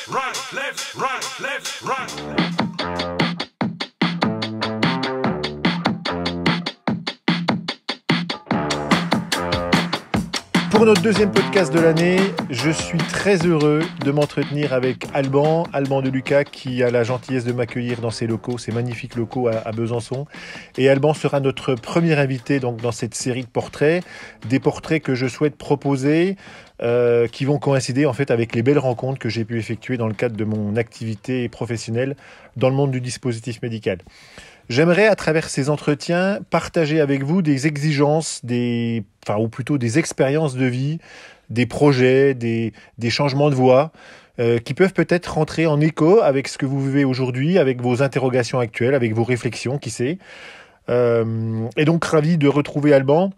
Pour notre deuxième podcast de l'année, je suis très heureux de m'entretenir avec Alban de Lucas, qui a la gentillesse de m'accueillir dans ses locaux, ces magnifiques locaux à Besançon. Et Alban sera notre premier invité donc, dans cette série de portraits, des portraits que je souhaite proposer, qui vont coïncider en fait avec les belles rencontres que j'ai pu effectuer dans le cadre de mon activité professionnelle dans le monde du dispositif médical. J'aimerais, à travers ces entretiens, partager avec vous des exigences, ou plutôt des expériences de vie, des projets, des changements de voie, qui peuvent peut-être rentrer en écho avec ce que vous vivez aujourd'hui, avec vos interrogations actuelles, avec vos réflexions, qui sait. Et donc, ravi de retrouver Alban.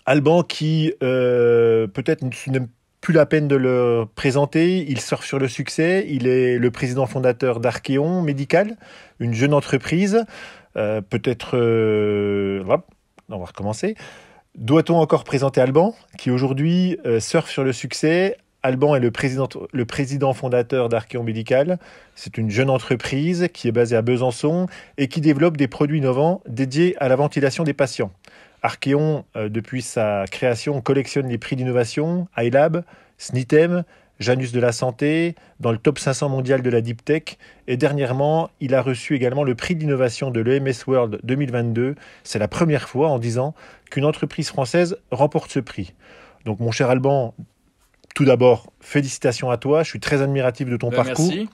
Alban qui, peut-être, n'est plus la peine de le présenter. Il surfe sur le succès. Il est le président fondateur d'Archéon Médical, une jeune entreprise. On va recommencer. Doit-on encore présenter Alban, qui aujourd'hui surfe sur le succès? Alban est le président fondateur d'Archéon Médical. C'est une jeune entreprise qui est basée à Besançon et qui développe des produits innovants dédiés à la ventilation des patients. Archéon, depuis sa création, collectionne les prix d'innovation, iLab, SNITEM, Janus de la Santé, dans le top 500 mondial de la Deep Tech. Et dernièrement, il a reçu également le prix d'innovation de l'EMS World 2022. C'est la première fois en 10 ans qu'une entreprise française remporte ce prix. Donc mon cher Alban, tout d'abord, félicitations à toi. Je suis très admiratif de ton parcours. Merci.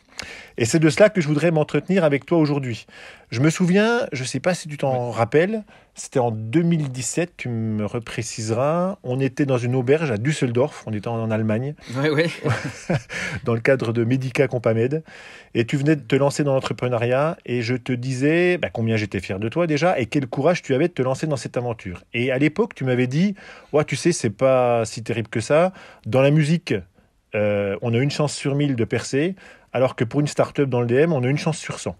Et c'est de cela que je voudrais m'entretenir avec toi aujourd'hui. Je me souviens, je ne sais pas si tu t'en rappelles, c'était en 2017, tu me repréciseras, on était dans une auberge à Düsseldorf, on était en Allemagne, Oui. dans le cadre de Medica Compamed, et tu venais de te lancer dans l'entrepreneuriat, et je te disais combien j'étais fier de toi déjà, et quel courage tu avais de te lancer dans cette aventure. Et à l'époque, tu m'avais dit, ouais, tu sais, c'est pas si terrible que ça, dans la musique, on a une chance sur 1000 de percer, alors que pour une start-up dans le DM, on a une chance sur 100.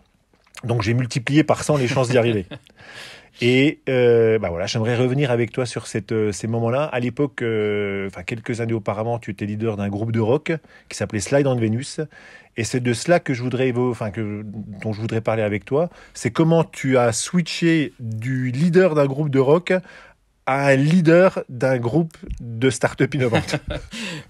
Donc j'ai multiplié par 100 les chances d'y arriver. Et j'aimerais revenir avec toi sur ces moments-là. À l'époque, quelques années auparavant, tu étais leader d'un groupe de rock qui s'appelait Slide on Venus. Et c'est de cela que dont je voudrais parler avec toi. C'est comment tu as switché du leader d'un groupe de rock à un leader d'un groupe de start-up innovantes.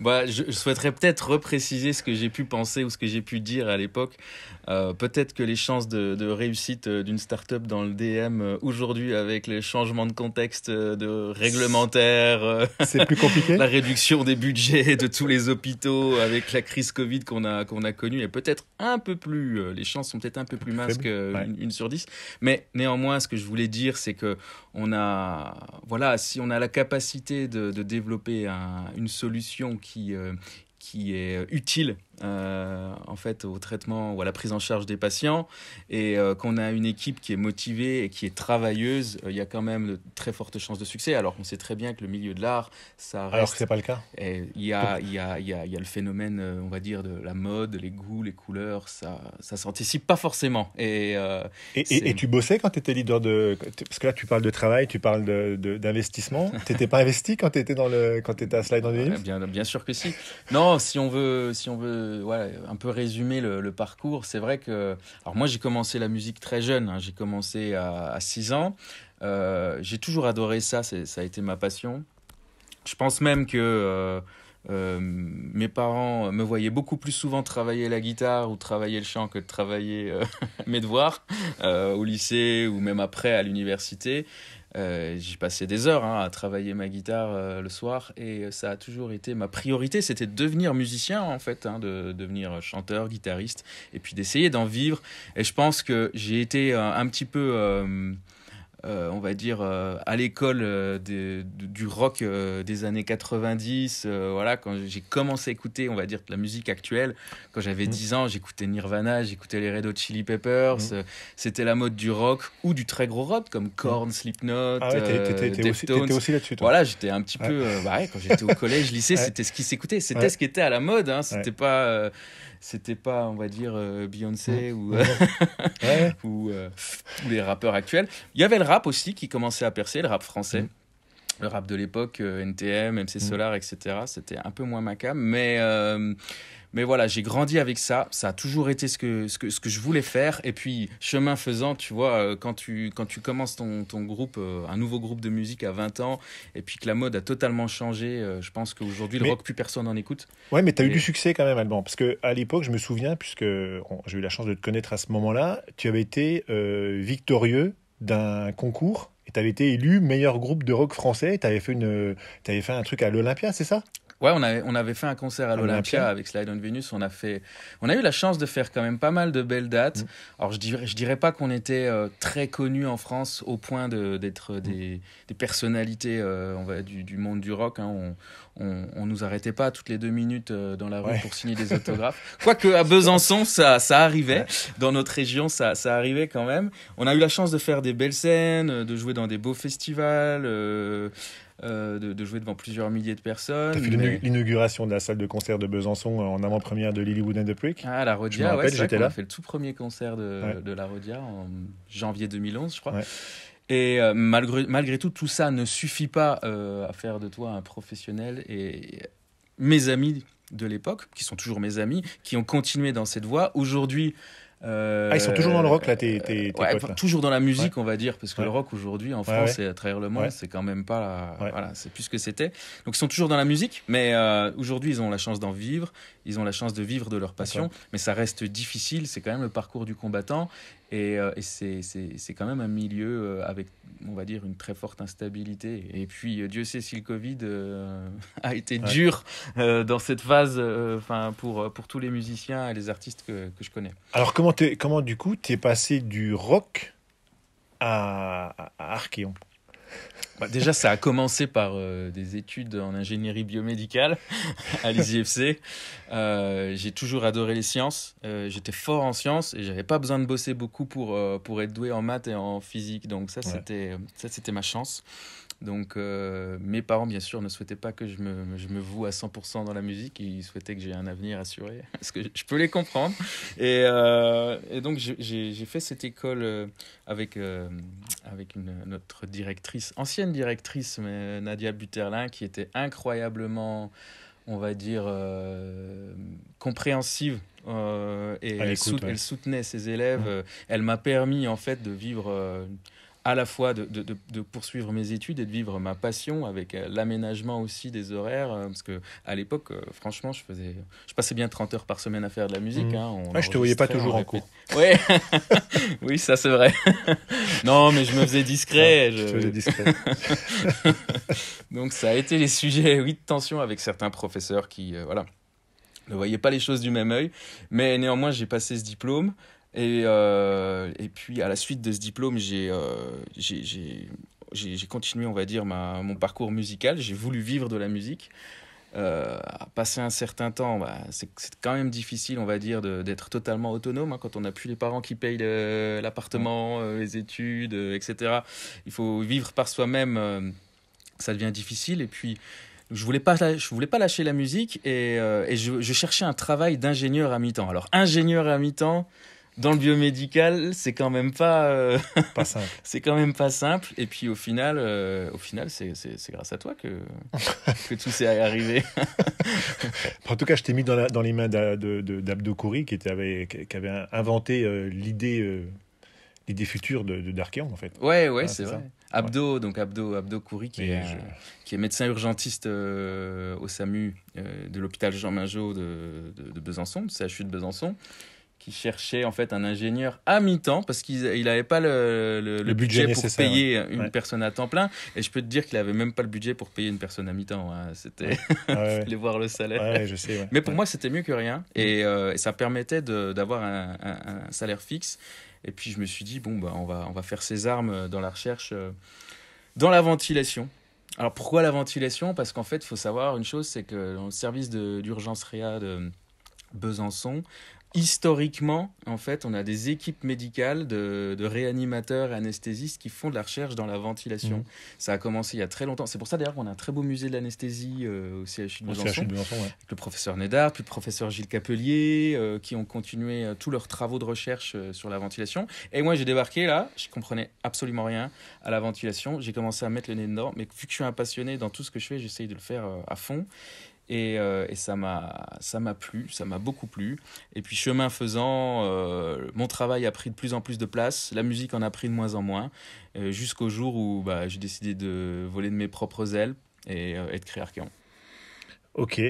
Je souhaiterais peut-être repréciser ce que j'ai pu penser ou ce que j'ai pu dire à l'époque. Peut-être que les chances de réussite d'une start-up dans le DM aujourd'hui, avec les changements de contexte de réglementaire, c'est plus compliqué. La réduction des budgets de tous les hôpitaux avec la crise Covid qu'on a connue, est peut-être un peu plus. Les chances sont peut-être un peu plus minces qu'une sur 10. Mais néanmoins, ce que je voulais dire, c'est que si on a la capacité de développer une solution qui est utile en fait au traitement ou à la prise en charge des patients, et qu'on a une équipe qui est motivée et qui est travailleuse, il y a quand même de très fortes chances de succès. Alors qu'on sait très bien que le milieu de l'art, ça reste... Alors que c'est pas le cas. Il y a le phénomène, on va dire, de la mode, les goûts, les couleurs, ça s'anticipe pas forcément. Et tu bossais quand tu étais leader parce que là tu parles de travail, tu parles d'investissement. T'étais pas investi quand t'étais à Slide on Venus? Bien sûr que si. Non, si on veut un peu résumer le parcours, c'est vrai que... Alors moi, j'ai commencé la musique très jeune, j'ai commencé à 6 ans. J'ai toujours adoré ça, ça a été ma passion. Je pense même que mes parents me voyaient beaucoup plus souvent travailler la guitare ou travailler le chant que de travailler mes devoirs au lycée ou même après à l'université. J'ai passé des heures à travailler ma guitare le soir, et ça a toujours été ma priorité. C'était de devenir musicien en fait, de devenir chanteur, guitariste, et puis d'essayer d'en vivre. Et je pense que j'ai été un petit peu on va dire, à l'école du rock des années 90. Quand j'ai commencé à écouter, on va dire, de la musique actuelle, quand j'avais 10 ans, j'écoutais Nirvana, j'écoutais les Red Hot Chili Peppers. C'était la mode du rock ou du très gros rock, comme Korn, Slipknot, Deftones. T'étais aussi là-dessus, toi. Voilà, j'étais un petit peu... quand j'étais au collège, lycée, c'était ce qui s'écoutait. C'était ce qui était à la mode. C'était pas... C'était pas, on va dire, Beyoncé ou tous les rappeurs actuels. Il y avait le rap aussi qui commençait à percer, le rap français. Le rap de l'époque, NTM, MC Solar, etc. C'était un peu moins ma came. Mais Mais voilà, j'ai grandi avec ça. Ça a toujours été ce que je voulais faire. Et puis, chemin faisant, tu vois, quand tu commences ton groupe, un nouveau groupe de musique à 20 ans, et puis que la mode a totalement changé, je pense qu'aujourd'hui, le Mais rock, plus personne n'en écoute. ouais, mais tu as eu Et du succès quand même, Alban. Parce qu'à l'époque, je me souviens, puisque j'ai eu la chance de te connaître à ce moment-là, tu avais été victorieux d'un concours et tu avais été élu meilleur groupe de rock français. T'avais fait un truc à l'Olympia, c'est ça? ouais, on avait fait un concert à À l'Olympia l'Olympia. avec Slide on Venus. On a eu la chance de faire quand même pas mal de belles dates. Mm. Alors, je dirais pas qu'on était très connus en France au point d'être des personnalités on va, du monde du rock. Hein. On nous arrêtait pas toutes les 2 minutes dans la rue Ouais. pour signer des autographes. Quoique à Besançon, ça arrivait. Ouais. Dans notre région, ça arrivait quand même. On a eu la chance de faire des belles scènes, de jouer dans des beaux festivals. De jouer devant plusieurs milliers de Tu as personnes. fait Mais... l'inauguration de la salle de concert de Besançon en avant-première de Lilywood and the Prick. Ah, la Je me Rodia, ouais, rappelle, c'est vrai j'étais qu'on a là. fait le tout premier concert Ouais. de la Rodia en janvier 2011, je crois. Ouais. Et malgré tout, tout ça ne suffit pas à faire de toi un professionnel. Et mes amis de l'époque, qui sont toujours mes amis, qui ont continué dans cette voie, aujourd'hui... Ah, ils sont toujours dans le rock, là, tes ouais, potes, là. toujours dans la musique, Ouais. on va dire, parce que Ouais. le rock aujourd'hui en Ouais, France ouais. et à travers le monde, Ouais. c'est quand même pas, Ouais. voilà, c'est plus ce que c'était. Donc ils sont toujours dans la musique, mais aujourd'hui ils ont la chance d'en vivre, ils ont la chance de vivre de leur passion, D'accord. mais ça reste difficile, c'est quand même le parcours du combattant et c'est quand même un milieu avec, on va dire, une très forte instabilité. Et puis Dieu sait si le Covid a été Ouais. dur dans cette phase, enfin pour tous les musiciens et les artistes que je connais. Alors, comment du coup, t'es passé du rock à Archeon? Bah, déjà, ça a commencé par des études en ingénierie biomédicale à l'ISIFC. J'ai toujours adoré les sciences. J'étais fort en sciences et j'avais pas besoin de bosser beaucoup pour être doué en maths et en physique. Donc ça, Ouais. c'était ma chance. Donc mes parents, bien sûr, ne souhaitaient pas que je me voue à 100% dans la musique. Ils souhaitaient que j'ai un avenir assuré. Parce que je peux les comprendre. Et donc, j'ai fait cette école avec notre directrice, ancienne directrice, mais Nadia Buterlin, qui était incroyablement, on va dire, compréhensive. Et À l'écoute, ouais. elle soutenait ses élèves. Mm. Elle m'a permis, en fait, de vivre à la fois de poursuivre mes études et de vivre ma passion avec l'aménagement aussi des horaires. Parce que à l'époque, franchement, je passais bien 30 heures par semaine à faire de la musique. Mm. Hein. On Ouais, je te voyais pas enregistrait, toujours on en cours. Ouais, oui, ça c'est vrai. Non, mais je me faisais discret. Je te faisais discret. Donc ça a été les sujets, oui, de tension avec certains professeurs qui, voilà, ne voyaient pas les choses du même œil. Mais néanmoins, j'ai passé ce diplôme. Et puis, à la suite de ce diplôme, j'ai continué, on va dire, mon parcours musical. J'ai voulu vivre de la musique. Passer un certain temps, bah, c'est quand même difficile, on va dire, d'être totalement autonome hein, quand on n'a plus les parents qui payent l'appartement, les études, etc. Il faut vivre par soi-même, ça devient difficile. Et puis, je voulais pas lâcher la musique et je cherchais un travail d'ingénieur à mi-temps. Alors, ingénieur à mi-temps, dans le biomédical, c'est quand même pas, Pas simple. c'est quand même pas simple. Et puis au final, c'est grâce à toi que tout s'est arrivé. En tout cas, je t'ai mis dans les mains d'Abdo Kouri qui avait inventé l'idée future d'Archeon, en fait. Ouais, Ah, c'est c'est vrai. ça. Abdo Kouri, Mais qui est médecin urgentiste au SAMU de l'hôpital Jean Mingeot de Besançon, du CHU de Besançon, qui cherchait en fait un ingénieur à mi-temps parce qu'il n'avait pas le budget pour nécessaire, payer ouais. une Ouais. personne à temps plein. Et je peux te dire qu'il n'avait même pas le budget pour payer une personne à mi-temps. Hein. C'était Ah ouais, aller voir le salaire. ouais, je sais. Ouais. Mais pour moi, c'était mieux que rien. Et ça permettait d'avoir un salaire fixe. Et puis, je me suis dit, bon, bah, on va faire ses armes dans la recherche, dans la ventilation. Alors, pourquoi la ventilation? Parce qu'en fait, il faut savoir une chose, c'est que dans le service d'urgence réa de Besançon, historiquement, en fait, on a des équipes médicales de réanimateurs et anesthésistes qui font de la recherche dans la ventilation. Mmh. Ça a commencé il y a très longtemps. C'est pour ça d'ailleurs qu'on a un très beau musée de l'anesthésie au CHU de Au Besançon, CHU de Besançon, ouais. avec le professeur Nédard, puis le professeur Gilles Capelier, qui ont continué tous leurs travaux de recherche sur la ventilation. Et moi, j'ai débarqué là, je comprenais absolument rien à la ventilation. J'ai commencé à mettre le nez dedans, mais vu que je suis un passionné dans tout ce que je fais, j'essaye de le faire à fond. Et ça m'a plu, ça m'a beaucoup plu. Et puis chemin faisant, mon travail a pris de plus en plus de place, la musique en a pris de moins en moins, jusqu'au jour où j'ai décidé de voler de mes propres ailes et de créer Archeon. Ok.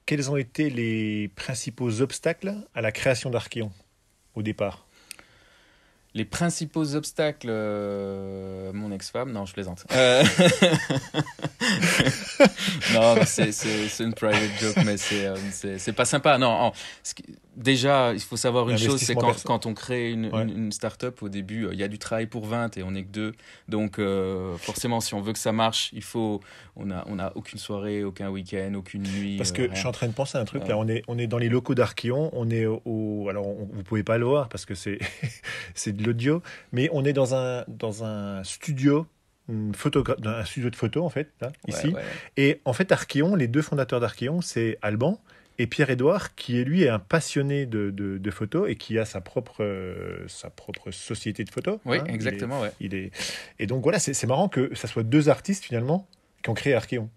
Quels ont été les principaux obstacles à la création d'Archeon au départ? Les principaux obstacles, mon ex-femme, non, je plaisante. Non, c'est une private joke, mais c'est pas sympa. Non, déjà, il faut savoir une chose, c'est quand on crée une start-up, au début, il y a du travail pour 20 et on n'est que 2. Donc, forcément, si on veut que ça marche, on a aucune soirée, aucun week-end, aucune nuit. Parce que je suis en train de penser à un truc, là, on est dans les locaux d'Archeon, on est alors, vous pouvez pas le voir parce que c'est de l'audio, mais on est dans un studio. Un studio de photo en fait là, ici. Et en fait Archeon, les deux fondateurs d'Archeon, c'est Alban et Pierre-Édouard, qui lui est un passionné de photos et qui a sa propre société de photos. Oui, exactement. Et donc voilà, c'est marrant que ça soit deux artistes finalement qui ont créé Archeon.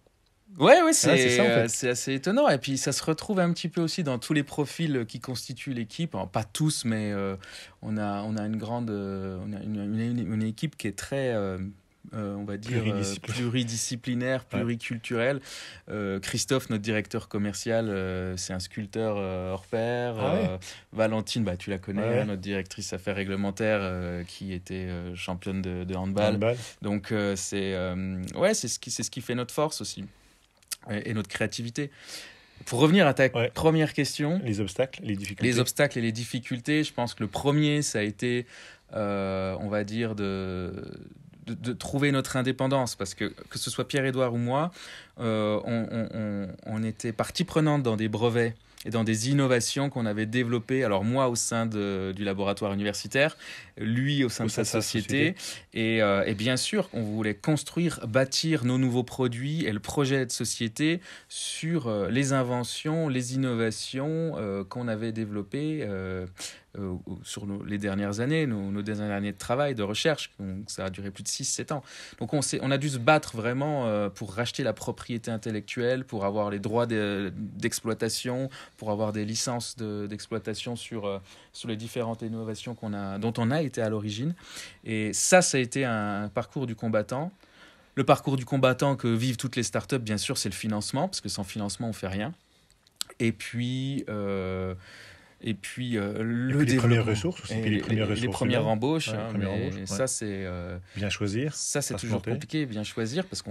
Ouais, c'est ça, en fait. C'est assez étonnant. Et puis ça se retrouve un petit peu aussi dans tous les profils qui constituent l'équipe. Alors, pas tous, mais on a une équipe qui est très on va dire pluridisciplinaire, pluriculturelle. Christophe, notre directeur commercial, c'est un sculpteur hors pair. Valentine, tu la connais, notre directrice affaires réglementaires, qui était championne de handball. Donc c'est ce qui fait notre force aussi et notre créativité. Pour revenir à ta première question, les obstacles, les difficultés. Les obstacles et les difficultés, je pense que le premier, ça a été, on va dire, de trouver notre indépendance, parce que ce soit Pierre-Édouard ou moi, on était partie prenante dans des brevets et dans des innovations qu'on avait développées, alors moi au sein du laboratoire universitaire, lui au sein de sa société. Et bien sûr on voulait bâtir nos nouveaux produits et le projet de société sur les inventions, les innovations qu'on avait développées sur les dernières années, nos dernières années de travail, de recherche. Donc, ça a duré plus de 6-7 ans. Donc on a dû se battre vraiment pour racheter la propriété intellectuelle, pour avoir les droits d'exploitation, pour avoir des licences d'exploitation sur les différentes innovations dont on a été à l'origine. Et ça a été un parcours du combattant. Le parcours du combattant que vivent toutes les startups, bien sûr, c'est le financement, parce que sans financement, on ne fait rien. Et puis le les premières ressources aussi, les premières embauches. Ça, c'est bien choisir. Ça, c'est toujours compliqué, bien choisir, parce que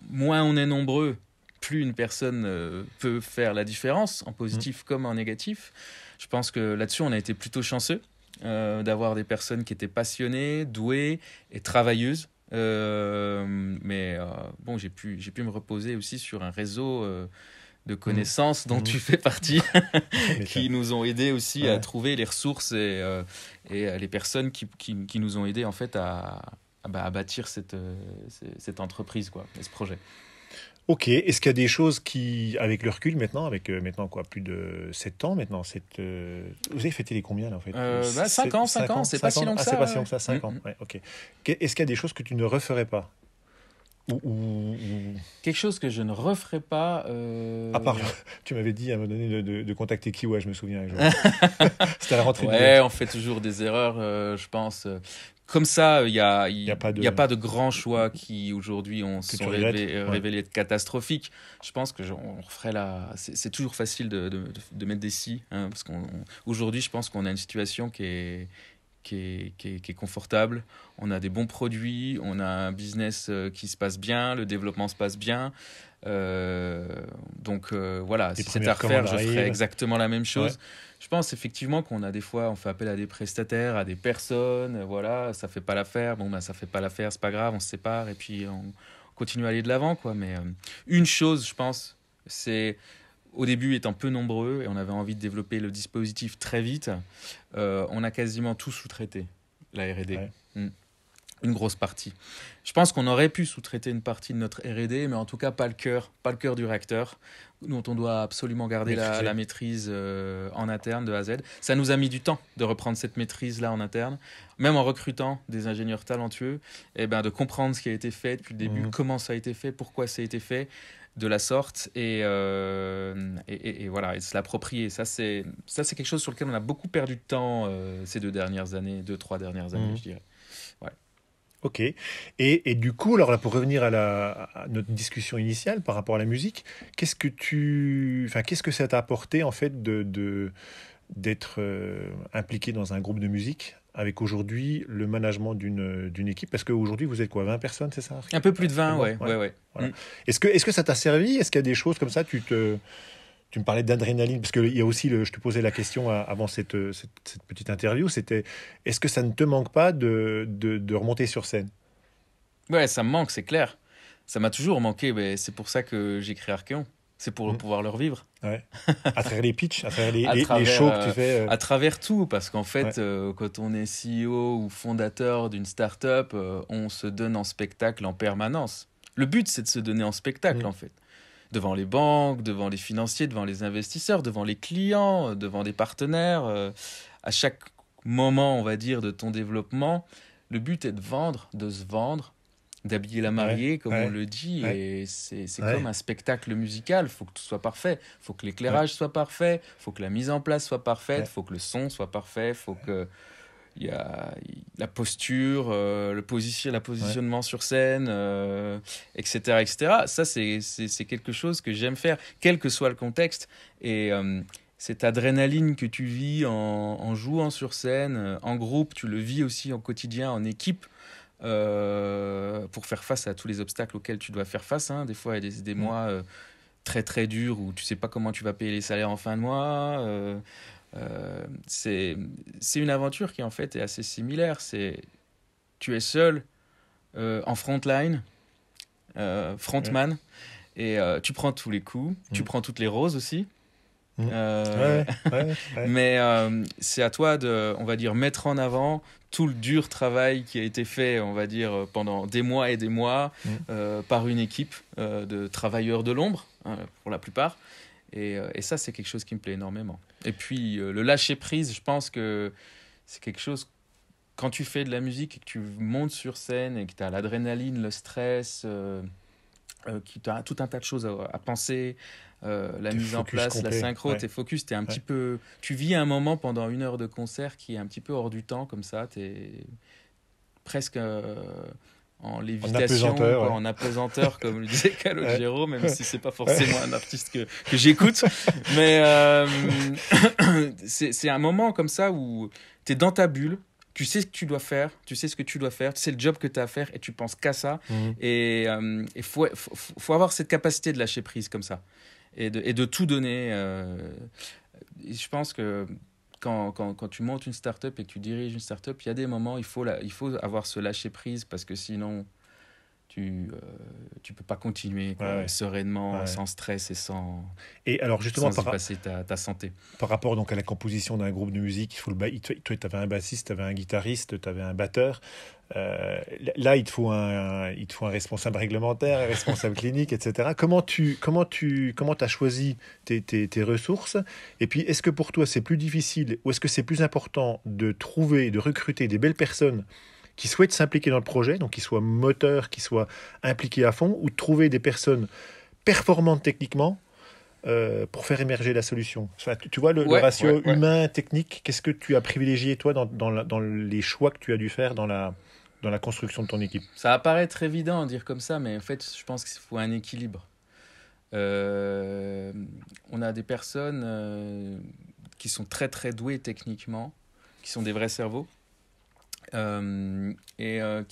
moins on est nombreux, plus une personne peut faire la différence, en positif comme en négatif. Je pense que là-dessus, on a été plutôt chanceux d'avoir des personnes qui étaient passionnées, douées et travailleuses. Mais j'ai pu me reposer aussi sur un réseau de connaissances dont tu fais partie, qui nous ont aidés aussi à trouver les ressources et les personnes qui nous ont aidés en fait à bâtir cette entreprise, quoi, et ce projet. Ok, est-ce qu'il y a des choses qui, avec le recul maintenant, plus de 7 ans maintenant, vous avez fêté les combien là en fait 5 ans, c'est pas si long que ça. C'est pas si long que ça, 5 ans, ok. Est-ce qu'il y a des choses que tu ne referais pas Quelque chose que je ne referais pas. À part, tu m'avais dit à un moment donné de contacter Kiwa, je me souviens. C'était à la rentrée. On fait toujours des erreurs, je pense. Comme ça, il y a pas de grands choix qui aujourd'hui sont révélés catastrophiques. Je pense que on referait c'est toujours facile de mettre des si, parce qu'aujourd'hui, je pense qu'on a une situation qui est confortable. On a des bons produits, on a un business qui se passe bien, le développement se passe bien. Donc voilà, si c'était à refaire, je ferais exactement la même chose. Ouais. Je pense effectivement qu'on a des fois, on fait appel à des prestataires, à des personnes, voilà, ça fait pas l'affaire, ça fait pas l'affaire, c'est pas grave, on se sépare et puis on continue à aller de l'avant, quoi. Mais une chose, je pense, c'est au début, étant peu nombreux et on avait envie de développer le dispositif très vite, on a quasiment tout sous-traité, la R&D. Ouais. une grosse partie. Je pense qu'on aurait pu sous-traiter une partie de notre R&D, mais en tout cas pas le cœur du réacteur, dont on doit absolument garder la maîtrise en interne de A à Z. Ça nous a mis du temps de reprendre cette maîtrise-là en interne, même en recrutant des ingénieurs talentueux, et ben de comprendre ce qui a été fait depuis le début, comment ça a été fait, pourquoi ça a été fait, de la sorte, et voilà, et de se l'approprier. Ça c'est quelque chose sur lequel on a beaucoup perdu de temps ces 2-3 dernières années, je dirais. Ouais. Ok. Et du coup, alors là, pour revenir à notre discussion initiale par rapport à la musique, qu'est-ce que ça t'a apporté en fait d'être impliqué dans un groupe de musique avec aujourd'hui le management d'une équipe? Parce qu'aujourd'hui, vous êtes quoi, 20 personnes, c'est ça? Un peu plus de 20, Bon, ouais. voilà. Est-ce que ça t'a servi? Est-ce qu'il y a des choses comme ça, tu me parlais d'adrénaline, parce qu'il y a aussi, je te posais la question avant cette petite interview, c'était, est-ce que ça ne te manque pas de remonter sur scène? Ouais, ça me manque, c'est clair. Ça m'a toujours manqué, mais c'est pour ça que j'ai créé Archeon. C'est pour pouvoir le revivre. Ouais. À travers les pitchs, à travers À les travers, shows que tu fais. À travers tout, parce qu'en fait, Ouais. quand on est CEO ou fondateur d'une start-up, on se donne en spectacle en permanence. Le but, c'est de se donner en spectacle, en fait. Devant les banques, devant les financiers, devant les investisseurs, devant les clients, devant des partenaires. À chaque moment, on va dire, de ton développement, le but est de vendre, de se vendre, d'habiller la mariée, comme on le dit. Ouais. Et c'est Ouais. comme un spectacle musical. Il faut que tout soit parfait. Il faut que Ouais. l'éclairage soit parfait. Il faut que la mise en place soit parfaite. Ouais. Il faut que le son soit parfait. Il faut que il y a la posture, le positionnement sur scène, etc., etc. Ça, c'est quelque chose que j'aime faire, quel que soit le contexte. Et cette adrénaline que tu vis en jouant sur scène, en groupe, tu le vis aussi en quotidien, en équipe, pour faire face à tous les obstacles auxquels tu dois faire face. Hein. Des fois, il y a des mois très, très durs où tu sais pas comment tu vas payer les salaires en fin de mois. C'est une aventure qui en fait est assez similaire. Tu es seul en frontline, frontman, et tu prends tous les coups, tu prends toutes les roses aussi. Mais c'est à toi de, on va dire, mettre en avant tout le dur travail qui a été fait, on va dire, pendant des mois et des mois par une équipe de travailleurs de l'ombre, pour la plupart. Et ça, c'est quelque chose qui me plaît énormément. Et puis, le lâcher-prise, je pense que c'est quelque chose, quand tu fais de la musique et que tu montes sur scène et que tu as l'adrénaline, le stress, que tu as tout un tas de choses à penser, la mise en place, complet, la synchro, t'es focus, t'es un petit peu... Tu vis un moment pendant 1 heure de concert qui est un petit peu hors du temps, comme ça, t'es presque... en lévitation, en apesanteur, comme le disait Calogero, même si c'est pas forcément un artiste que j'écoute. Mais c'est un moment comme ça où tu es dans ta bulle, tu sais ce que tu dois faire, tu sais ce que tu dois faire, tu sais le job que tu as à faire et tu penses qu'à ça. Et il faut avoir cette capacité de lâcher prise comme ça et de tout donner. Je pense que quand tu montes une start-up et que tu diriges une start-up, il y a des moments, il faut avoir ce lâcher-prise parce que sinon, tu peux pas continuer sereinement, sans stress et sans y passer ta santé. Par rapport donc à la composition d'un groupe de musique, toi, tu avais un bassiste, tu avais un guitariste, tu avais un batteur. Là, il te faut un responsable réglementaire, un responsable clinique, etc. Comment t'as choisi tes ressources? Et puis, est-ce que pour toi, c'est plus difficile ou est-ce que c'est plus important de recruter des belles personnes qui souhaitent s'impliquer dans le projet, donc qui soient moteurs, qui soient impliqués à fond, ou de trouver des personnes performantes techniquement pour faire émerger la solution? Enfin, tu vois le ratio humain-technique, qu'est-ce que tu as privilégié, toi, dans les choix que tu as dû faire dans la construction de ton équipe? Ça va paraître évident de dire comme ça, mais en fait, je pense qu'il faut un équilibre. On a des personnes qui sont très, très douées techniquement, qui sont des vrais cerveaux,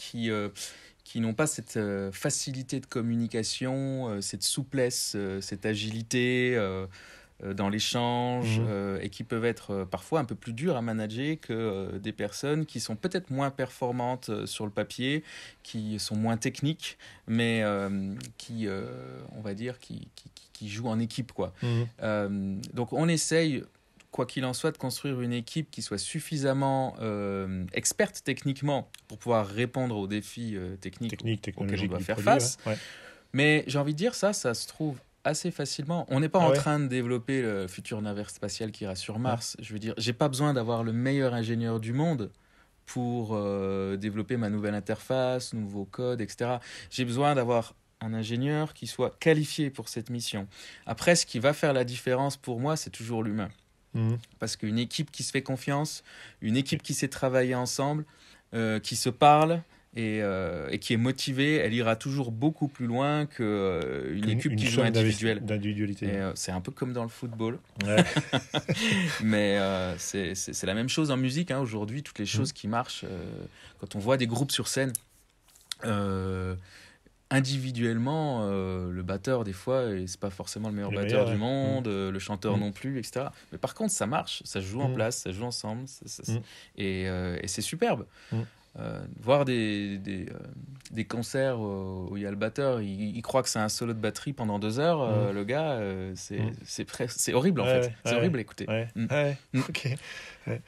qui n'ont pas cette facilité de communication, cette souplesse, cette agilité dans l'échange, et qui peuvent être parfois un peu plus durs à manager que des personnes qui sont peut-être moins performantes sur le papier, qui sont moins techniques, mais on va dire, qui jouent en équipe, quoi. Donc on essaye quoi qu'il en soit, de construire une équipe qui soit suffisamment experte techniquement pour pouvoir répondre aux défis techniques auxquels on doit faire face. Ouais. Mais j'ai envie de dire, ça se trouve assez facilement. On n'est pas en train de développer le futur navire spatial qui ira sur Mars. Je veux dire, j'ai pas besoin d'avoir le meilleur ingénieur du monde pour développer ma nouvelle interface, nouveau code, etc. J'ai besoin d'avoir un ingénieur qui soit qualifié pour cette mission. Après, ce qui va faire la différence pour moi, c'est toujours l'humain. Parce qu'une équipe qui se fait confiance, une équipe qui sait travailler ensemble, qui se parle, et qui est motivée, elle ira toujours beaucoup plus loin qu'une équipe qui joue individuelle. D'individualité. C'est un peu comme dans le football. Ouais. Mais c'est la même chose en musique. Hein. Aujourd'hui, toutes les choses qui marchent, quand on voit des groupes sur scène, individuellement, le batteur, des fois, c'est pas forcément le meilleur batteur du monde, le chanteur non plus, etc. Mais par contre, ça marche, ça se joue en place, ça se joue ensemble, et c'est superbe. Voir des concerts où il y a le batteur, il croit que c'est un solo de batterie pendant 2 heures, le gars, c'est horrible en fait. C'est horrible à écouter. Ok. Ouais.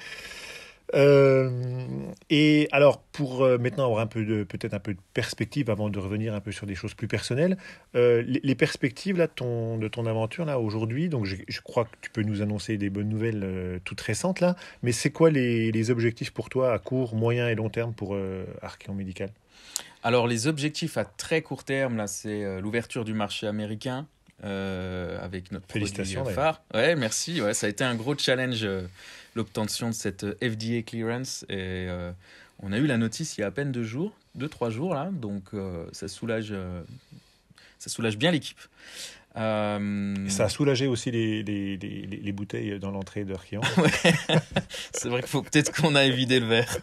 Et alors, pour maintenant avoir peut-être un peu de perspective avant de revenir un peu sur des choses plus personnelles, les perspectives là, de ton aventure là aujourd'hui, donc je crois que tu peux nous annoncer des bonnes nouvelles toutes récentes là, mais c'est quoi les objectifs pour toi à court, moyen et long terme pour Archeon Médical? Alors, les objectifs à très court terme, là, c'est l'ouverture du marché américain avec notre produit phare. Ouais, merci. Ouais, ça a été un gros challenge, l'obtention de cette FDA clearance. Et on a eu la notice il y a à peine 2-3 jours, là. Donc, ça soulage bien l'équipe. Et ça a soulagé aussi les bouteilles dans l'entrée d'Archeon. Ouais. C'est vrai qu'il faut peut-être qu'on aille vider le verre.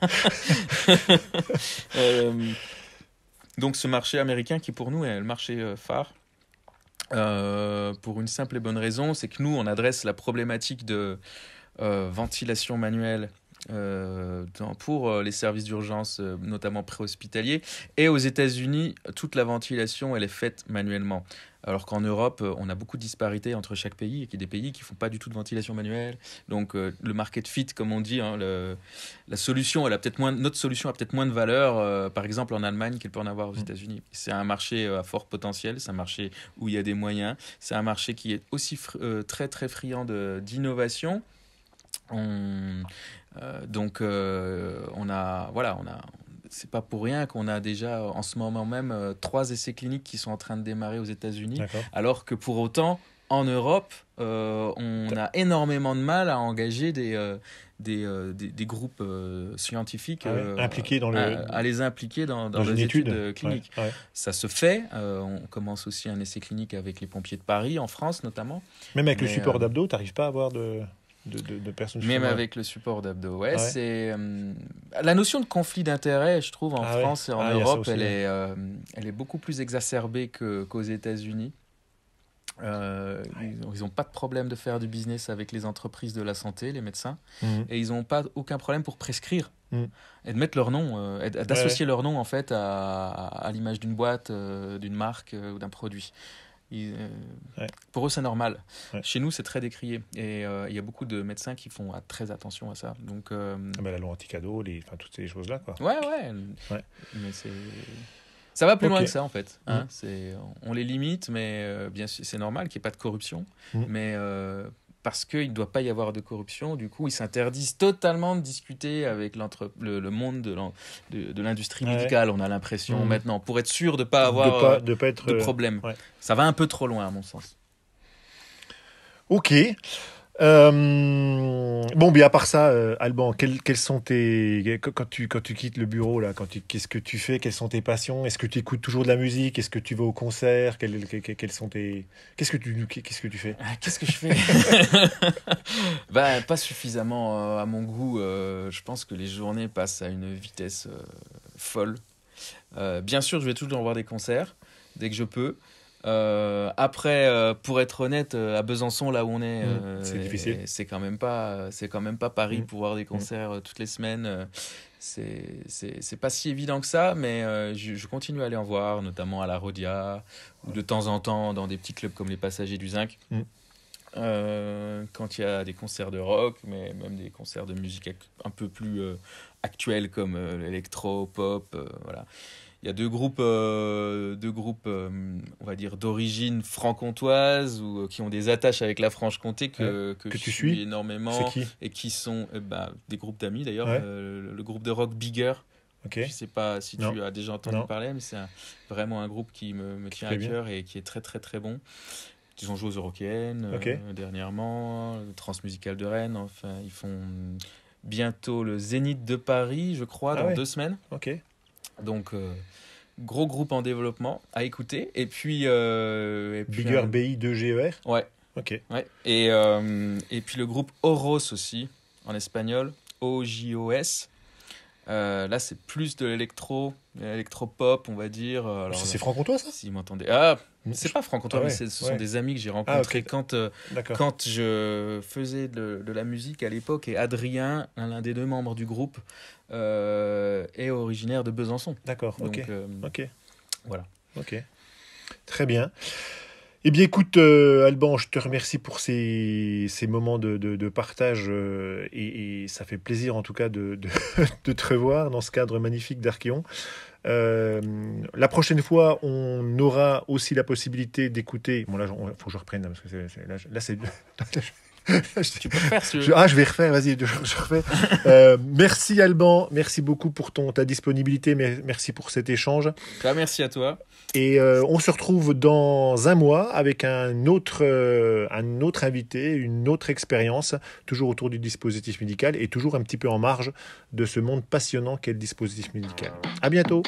Donc ce marché américain qui pour nous est le marché phare, pour une simple et bonne raison, c'est que nous on adresse la problématique de ventilation manuelle pour les services d'urgence, notamment préhospitaliers. Et aux États-Unis, toute la ventilation, elle est faite manuellement. Alors qu'en Europe, on a beaucoup de disparités entre chaque pays, et qu'il y a des pays qui ne font pas du tout de ventilation manuelle. Donc, le market fit, comme on dit, hein, la solution, notre solution a peut-être moins de valeur, par exemple en Allemagne, qu'elle peut en avoir aux États-Unis. C'est un marché à fort potentiel, c'est un marché où il y a des moyens, c'est un marché qui est aussi très, très friand d'innovation. C'est pas pour rien qu'on a déjà en ce moment même 3 essais cliniques qui sont en train de démarrer aux États-Unis. D'accord. Alors que pour autant, en Europe, on a énormément de mal à engager des groupes scientifiques impliqués à les impliquer dans les études cliniques. Ouais. Ça se fait. On commence aussi un essai clinique avec les pompiers de Paris, en France notamment. Même avec le support d'abdos, tu n'arrives pas à avoir de personnes. Même avec le support d'abdos, c'est la notion de conflit d'intérêts, je trouve, en France et en Europe, elle est beaucoup plus exacerbée qu'aux États-Unis. Ils n'ont pas de problème de faire du business avec les entreprises de la santé, les médecins, et ils n'ont aucun problème pour prescrire et de mettre leur nom, d'associer leur nom en fait à l'image d'une boîte, d'une marque ou d'un produit. Pour eux, c'est normal. Chez nous, c'est très décrié. Et il y a beaucoup de médecins qui font très attention à ça. Donc, la loi anti-cadeau, toutes ces choses-là, quoi. Mais ça va plus loin que ça, en fait. Hein. On les limite, mais bien sûr, c'est normal qu'il n'y ait pas de corruption. Mais parce qu'il ne doit pas y avoir de corruption, du coup, ils s'interdisent totalement de discuter avec le monde de l'industrie médicale, on a l'impression maintenant, pour être sûr de ne pas avoir de problème. Ça va un peu trop loin, à mon sens. Ok. Bon, bien à part ça, Alban, quels sont quand tu quittes le bureau là, qu'est-ce que tu fais? Quelles sont tes passions? Est-ce que tu écoutes toujours de la musique? Est-ce que tu vas au concert? Qu'est-ce que tu fais? Qu'est-ce que je fais? Pas suffisamment à mon goût. Je pense que les journées passent à une vitesse folle. Bien sûr, je vais toujours voir des concerts dès que je peux. Après, pour être honnête, à Besançon, là où on est, c'est difficile. C'est quand même pas Paris pour voir des concerts toutes les semaines. C'est pas si évident que ça, mais je continue à aller en voir, notamment à la Rhodia, ou de temps en temps dans des petits clubs comme les Passagers du Zinc. quand il y a des concerts de rock, mais même des concerts de musique un peu plus actuels comme l'électro, pop, voilà. Il y a deux groupes on va dire, d'origine franc-comtoise ou qui ont des attaches avec la Franche-Comté que tu je suis suis. C'est énormément qui? et qui sont des groupes d'amis d'ailleurs. Ouais. Le groupe de rock Bigger. Ok. Je sais pas si Non. tu as déjà entendu Non. parler, mais c'est vraiment un groupe qui me tient à Très bien. cœur et qui est très très très bon. Ils ont joué aux Eurokéennes Ok. dernièrement, le Transmusical de Rennes. Enfin, ils font bientôt le Zénith de Paris, je crois, Ah dans ouais. 2 semaines. Ok. Donc, gros groupe en développement à écouter. Et puis Bigger BI2GER. Ouais, Ok. ouais. Et puis le groupe Oros aussi, en espagnol, OJOS. Là, c'est plus de l'électro-pop, on va dire. Alors, C'est franc-comtois, ça? si vous m'entendez. Ah, c'est pas franc-comtois, Ah ouais, mais ce sont ouais. des amis que j'ai Ah, rencontrés ok. D'accord. quand je faisais de la musique à l'époque. Et Adrien, l'un des 2 membres du groupe, est originaire de Besançon. D'accord. Ok. Donc, Ok. voilà. Ok. Très bien. Eh bien, écoute, Alban, je te remercie pour ces moments de partage et ça fait plaisir, en tout cas, de te revoir dans ce cadre magnifique d'Archéon. La prochaine fois, on aura aussi la possibilité d'écouter. Bon, là, il faut que je reprenne, là, parce que là, c'est. Tu peux faire ce... Je vais refaire, vas-y, je refais. Merci Alban, merci beaucoup pour ta disponibilité, merci pour cet échange. Merci à toi. Et on se retrouve dans un mois avec un autre invité, une autre expérience, toujours autour du dispositif médical et toujours un petit peu en marge de ce monde passionnant qu'est le dispositif médical. À bientôt.